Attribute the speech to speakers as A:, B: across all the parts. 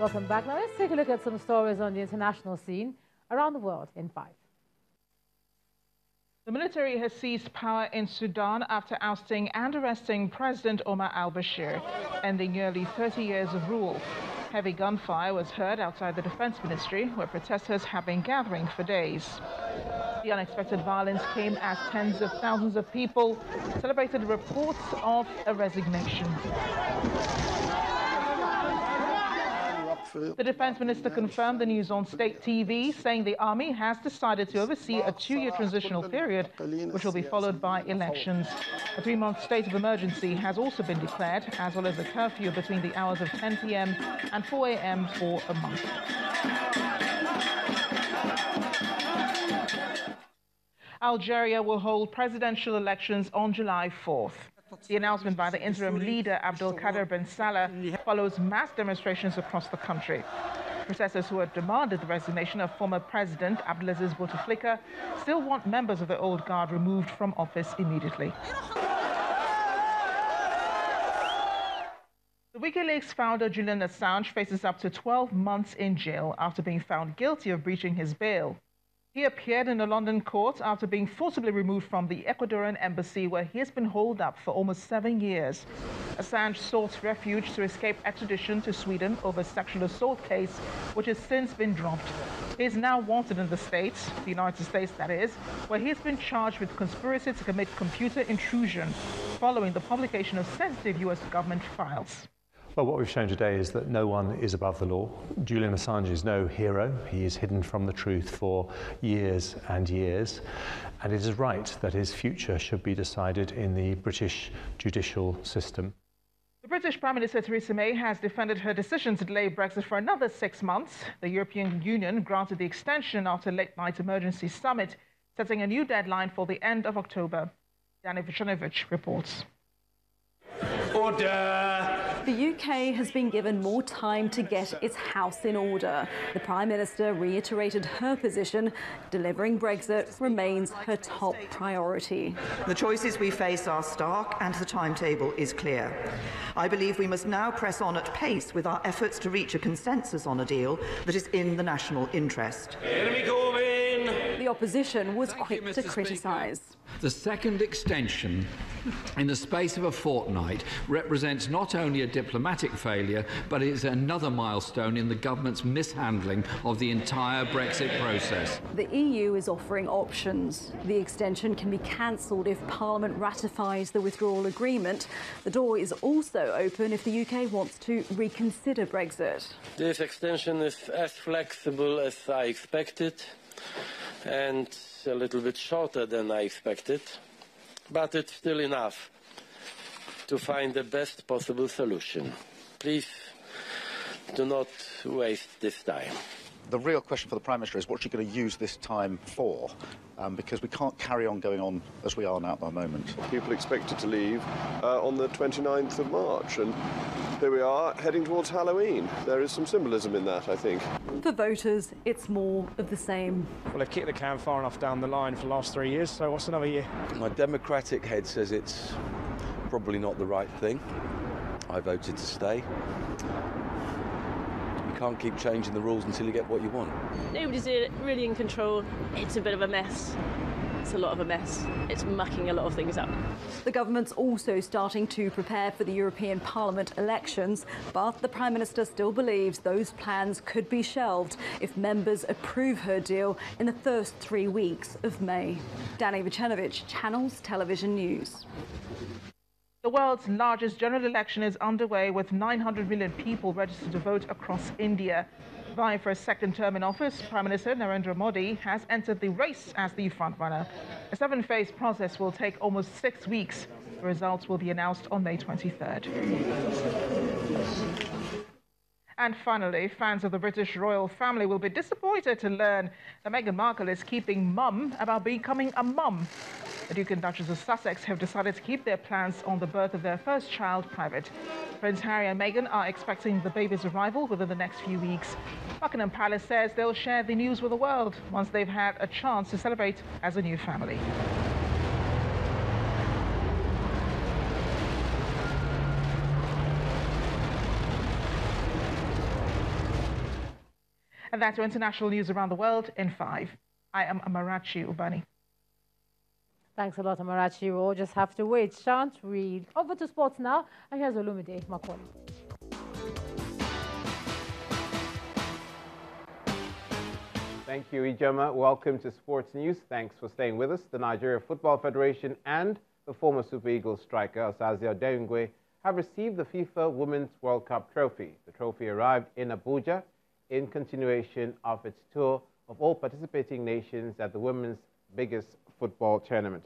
A: Welcome back. Now let's take a look at some stories on the international scene around the world in 5.
B: The military has seized power in Sudan after ousting and arresting President Omar al-Bashir, ending nearly 30 years of rule. Heavy gunfire was heard outside the Defense Ministry, where protesters have been gathering for days. The unexpected violence came as tens of thousands of people celebrated reports of a resignation. The Defense Minister confirmed the news on state TV, saying the army has decided to oversee a 2-year transitional period, which will be followed by elections. A 3-month state of emergency has also been declared, as well as a curfew between the hours of 10 p.m. and 4 a.m. for a month. Algeria will hold presidential elections on July 4th. The announcement by the interim leader, Abdelkader Ben Salah, follows mass demonstrations across the country. Protesters who had demanded the resignation of former President Abdelaziz Bouteflika still want members of the old guard removed from office immediately. The WikiLeaks founder Julian Assange faces up to 12 months in jail after being found guilty of breaching his bail. He appeared in a London court after being forcibly removed from the Ecuadorian embassy, where he has been holed up for almost 7 years. Assange sought refuge to escape extradition to Sweden over a sexual assault case, which has since been dropped. He is now wanted in the States, the United States that is, where he has been charged with conspiracy to commit computer intrusion following the publication of sensitive U.S. government files.
C: Well, what we've shown today is that no one is above the law. Julian Assange is no hero. He is hidden from the truth for years and years. And it is right that his future should be decided in the British judicial system.
B: The British Prime Minister Theresa May has defended her decision to delay Brexit for another 6 months. The European Union granted the extension after a late-night emergency summit, setting a new deadline for the end of October. Dani Vucinovic reports.
D: Order! The UK has been given more time to get its house in order. The Prime Minister reiterated her position. Delivering Brexit remains her top priority.
E: The choices we face are stark and the timetable is clear. I believe we must now press on at pace with our efforts to reach a consensus on a deal that is in the national interest.
D: The opposition was quick to criticise.
F: The second extension in the space of a fortnight represents not only a diplomatic failure, but it is another milestone in the government's mishandling of the entire Brexit process.
D: The EU is offering options. The extension can be cancelled if Parliament ratifies the withdrawal agreement. The door is also open if the UK wants to reconsider Brexit.
G: This extension is as flexible as I expected, and a little bit shorter than I expected, but it's still enough to find the best possible solution. Please do not waste this time.
H: The real question for the Prime Minister is what's she going to use this time for? Because we can't carry on going on as we are now at the moment.
I: People expected to leave on the 29th of March, and here we are heading towards Halloween. There is some symbolism in that, I think.
D: For voters, it's more of the same.
J: Well, they've kicked the can far enough down the line for the last 3 years, so what's another year?
K: My democratic head says it's probably not the right thing. I voted to stay. You can't keep changing the rules until you get what you want.
L: Nobody's really in control. It's a bit of a mess. It's a lot of a mess. It's mucking a lot of things up.
D: The government's also starting to prepare for the European Parliament elections, but the Prime Minister still believes those plans could be shelved if members approve her deal in the first 3 weeks of May. Dani Vucinovic, Channels Television News.
B: The world's largest general election is underway, with 900 million people registered to vote across India. Vying for a second term in office, Prime Minister Narendra Modi has entered the race as the frontrunner. A 7-phase process will take almost 6 weeks. The results will be announced on May 23rd. And finally, fans of the British royal family will be disappointed to learn that Meghan Markle is keeping mum about becoming a mum. The Duke and Duchess of Sussex have decided to keep their plans on the birth of their first child private. Prince Harry and Meghan are expecting the baby's arrival within the next few weeks. Buckingham Palace says they'll share the news with the world once they've had a chance to celebrate as a new family. And that's your international news around the world in 5. I am Amarachi Ubani.
A: Thanks a lot, Amarachi. We'll just have to wait. Shan't read. Over to sports now, and here's Olumide Macaulay.
M: Thank you, Ijoma. Welcome to Sports News. Thanks for staying with us. The Nigeria Football Federation and the former Super Eagles striker, Odemwingie, have received the FIFA Women's World Cup trophy. The trophy arrived in Abuja in continuation of its tour of all participating nations at the women's biggest football tournament.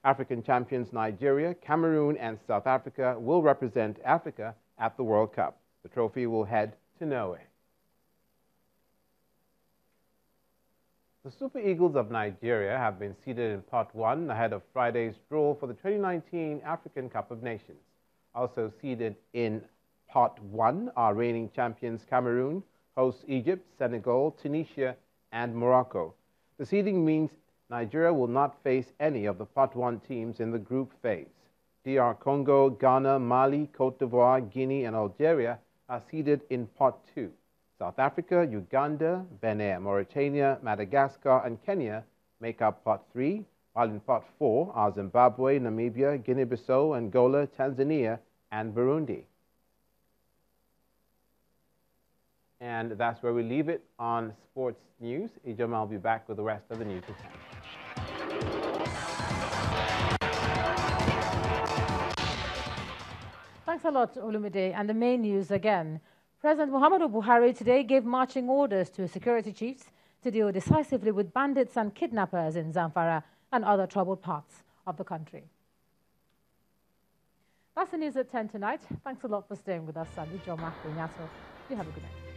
M: African champions Nigeria, Cameroon, and South Africa will represent Africa at the World Cup. The trophy will head to Norway. The Super Eagles of Nigeria have been seeded in Pot 1 ahead of Friday's draw for the 2019 African Cup of Nations. Also seeded in Pot 1 are reigning champions Cameroon, hosts Egypt, Senegal, Tunisia, and Morocco. The seeding means Nigeria will not face any of the Pot 1 teams in the group phase. DR Congo, Ghana, Mali, Cote d'Ivoire, Guinea, and Algeria are seeded in Pot 2. South Africa, Uganda, Benin, Mauritania, Madagascar, and Kenya make up Pot 3, while in Pot 4 are Zimbabwe, Namibia, Guinea-Bissau, Angola, Tanzania, and Burundi. And that's where we leave it on Sports News. Ijoma will be back with the rest of the news at 10.
A: Thanks a lot, Olumide. And the main news again. President Muhammadu Buhari today gave marching orders to security chiefs to deal decisively with bandits and kidnappers in Zamfara and other troubled parts of the country. That's the news at 10 tonight. Thanks a lot for staying with us, Ijoma. You have a good night.